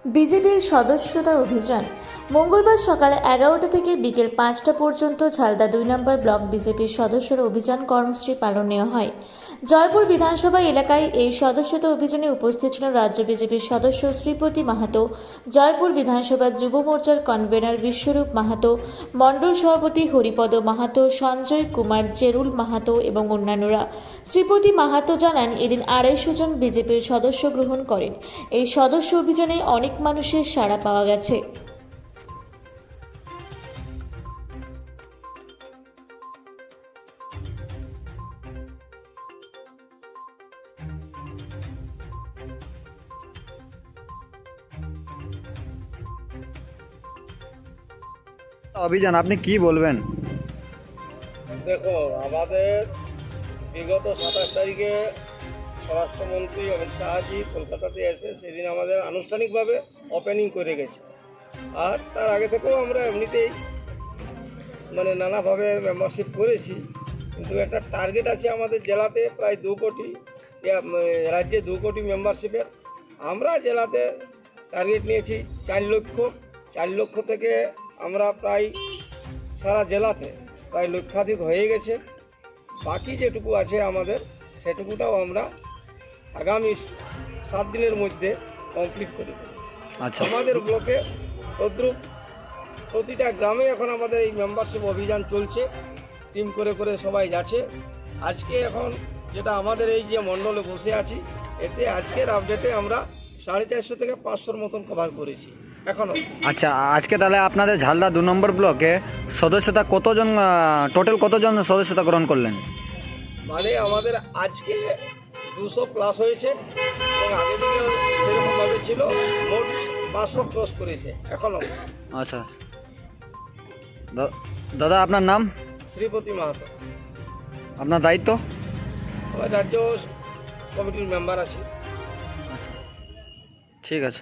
বিজেপির সদস্যতা অভিযান মঙ্গলবার সকাল 11টা থেকে বিকেল 5টা পর্যন্ত ঝালদা 2 নম্বর ব্লক বিজেপির সদস্যরা অভিযান কর্মসূচি পালন নেওয়া হয়। জয়পুর বিধানসভা এলাকায় এই সদস্যতা অভিযানে উপস্থিত ছিলেন রাজ্য বিজেপির সদস্য শ্রীপতি মাহাতো, জয়পুর বিধানসভা যুব মোর্চার কনভেনার বিশ্বরূপ মাহাতো, মণ্ডল সভাপতি হরিপদ মাহাতো, সঞ্জয় কুমার জেরুল মাহাতো এবং অন্যান্যরা। শ্রীপতি মাহাতো জানান, এদিন 250 জন বিজেপির সদস্য গ্রহণ করেন। এই সদস্য অভিযানে অনেক মানুষের সাড়া পাওয়া গেছে। অভিযান আপনি কি বলবেন? দেখো, আমাদের বিগত 27 তারিখে স্বরাষ্ট্রমন্ত্রী অমিত শাহজি কলকাতাতে এসে সেদিন আমাদের আনুষ্ঠানিকভাবে ওপেনিং করে গেছে। আর তার আগে থেকেও আমরা এমনিতেই নানাভাবে মেম্বারশিপ করেছি, কিন্তু একটা টার্গেট আছে আমাদের জেলাতে প্রায় 2 কোটি, রাজ্যে 2 কোটি মেম্বারশিপের। আমরা জেলাতে টার্গেট নিয়েছি 4 লক্ষ থেকে আমরা প্রায় সারা জেলাতে প্রায় লক্ষাধিক হয়ে গেছে। বাকি যেটুকু আছে আমাদের সেটুকুটাও আমরা আগামী 7 দিনের মধ্যে কমপ্লিট করে দেব। আচ্ছা, আমাদের ব্লকে তদ্রুপ প্রতিটা গ্রামে এখন আমাদের এই মেম্বারশিপ অভিযান চলছে, টিম করে করে সবাই যাচ্ছে। আজকে এখন যেটা আমাদের এই যে মণ্ডলে বসে আছি, এতে আজকের আপডেটে আমরা 450 থেকে 500 মতন কভার করেছি এখনও। আচ্ছা, আজকে তাহলে আপনাদের ঝালদা 2 নম্বর ব্লকে সদস্যতা কতজন, টোটাল কতজন সদস্যতা গ্রহণ করলেন? আমাদের আজকে 200 প্লাস হয়েছে এবং আগের দিকে সেরকমভাবে ছিল, মোট 500 ক্রস করেছে এখনও। আচ্ছা দাদা, আপনার নাম? শ্রীপতি মাহাতো। আপনার দায়িত্ব? আমার রাজ্য কমিটির মেম্বার আছি। ঠিক আছে।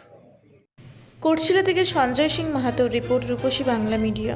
কোটশিলা থেকে সঞ্জয় সিং মাহাতোর রিপোর্ট, রূপসী বাংলা মিডিয়া।